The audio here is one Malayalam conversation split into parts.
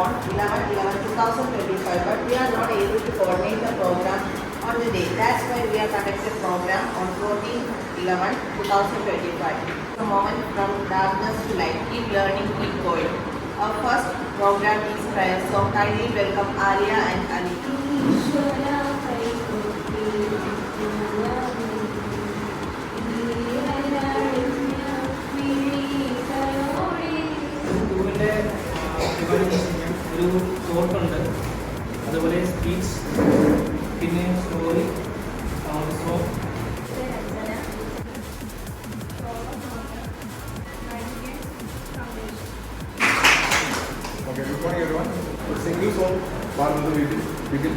on 11/11/2025, but we are not able to coordinate the program on the day. That's why we are conducting the program on 14/11/2025. The moment from darkness to light. Keep learning, keep going. Our first program is prayer, so kindly welcome Alia and Ali. ഒരു ഷോർട്ടുണ്ട്, അതുപോലെ സ്പീച്ച്, പിന്നെ story, also Okay, good morning everyone. A single song പാടുന്നത് begin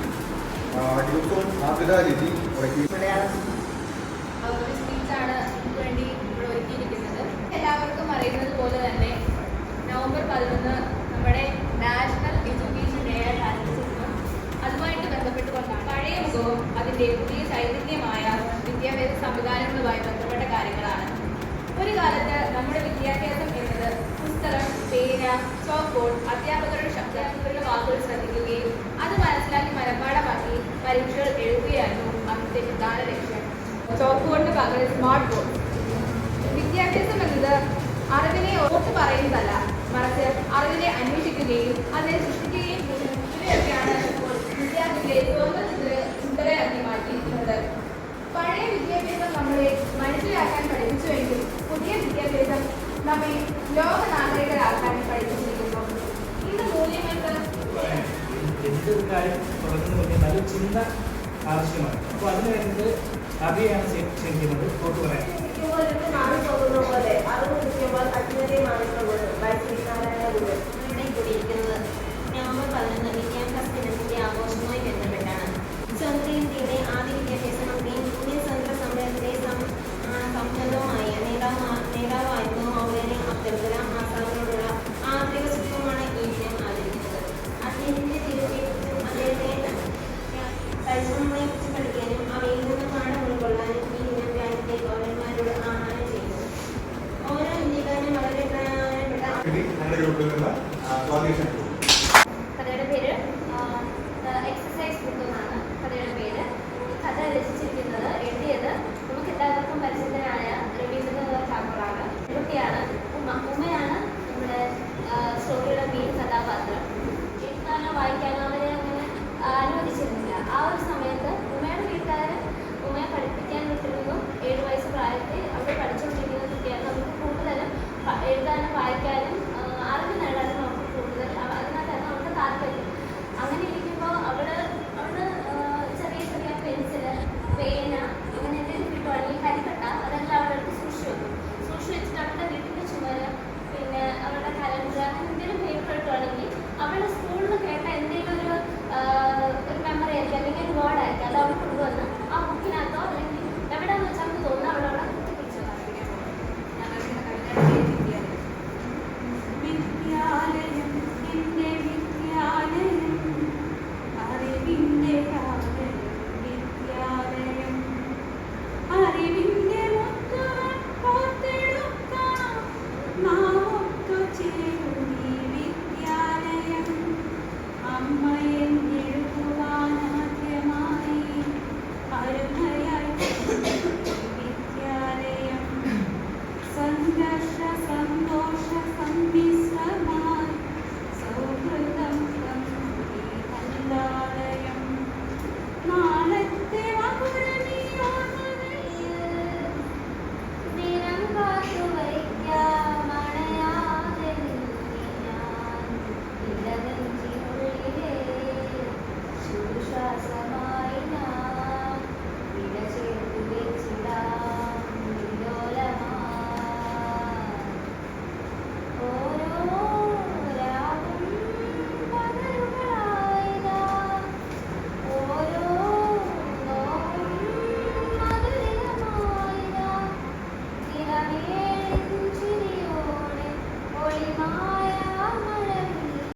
group song Athira Liji ഒരു സ്പീച്ചാണ് നമുക്ക് വേണ്ടി ഇവിടെ ഒരുക്കിയിരിക്കുന്നത്. എല്ലാവർക്കും അറിയുന്നത് പോലെ തന്നെ നവംബർ 11 നമ്മുടെ നാഷണൽ എഡ്യൂക്കേഷൻ ഡേ ആയിട്ട് ആരംഭിച്ചിരുന്നു. അതുമായിട്ട് ബന്ധപ്പെട്ടുകൊണ്ടാണ് പഴയ മുഖവും അതിൻ്റെ പുതിയ ചൈതന്യമായ വിദ്യാഭ്യാസ സംവിധാനങ്ങളുമായി ബന്ധപ്പെട്ട കാര്യങ്ങളാണ്. ഒരു കാലത്ത് നമ്മുടെ വിദ്യാഭ്യാസം എന്നത് പുസ്തകം, പേന, ചോക്ക്ബോർഡ്, അധ്യാപകരുടെ ശബ്ദാർത്ഥങ്ങളുടെ വാക്കുകൾ ശ്രദ്ധിക്കുകയും അത് മനസ്സിലാക്കി മനഃപാഠമാക്കി പരീക്ഷകൾ എഴുതുകയായിരുന്നു അന്നത്തെ പ്രധാന ലക്ഷ്യം. ചോക്ക്ബോർഡിന് പകരം സ്മാർട്ട് ബോർഡ്. വിദ്യാഭ്യാസം എന്നത് അറിവിനെ ഓർത്ത് പറയുന്നതല്ല, മറിച്ച് അറിവിനെ അന്വേഷിക്കുകയും അതിനെ സൃഷ്ടിക്കുകയും ഇവയൊക്കെയാണ് വിദ്യാർത്ഥികളെ സുന്ദരയാക്കി മാറ്റിയിരിക്കുന്നത്. പഴയ വിദ്യാഭ്യാസം നമ്മളെ മനസ്സിലാക്കാൻ പഠിപ്പിച്ചുവെങ്കിൽ പുതിയ വിദ്യാഭ്യാസം നമ്മെ ലോക നാഗരികരാക്കാൻ പഠിപ്പിച്ചിരിക്കുന്നു. ഇന്ന് മൂല്യങ്ങൾക്ക് എന്തൊരു കാര്യം തുടങ്ങുന്ന നല്ല ചിന്ത ആവശ്യമാണ്. അപ്പോൾ അതിന് വേണ്ടത് അറിയാണ് ചെയ്യുന്നത്. ഫോട്ടോ പറയാം. മാറിപ്പോകുന്ന പോലെ അറിവ് കിട്ടിയപ്പോൾ അജ്ഞതയെ മാറിപ്പോകുന്നു.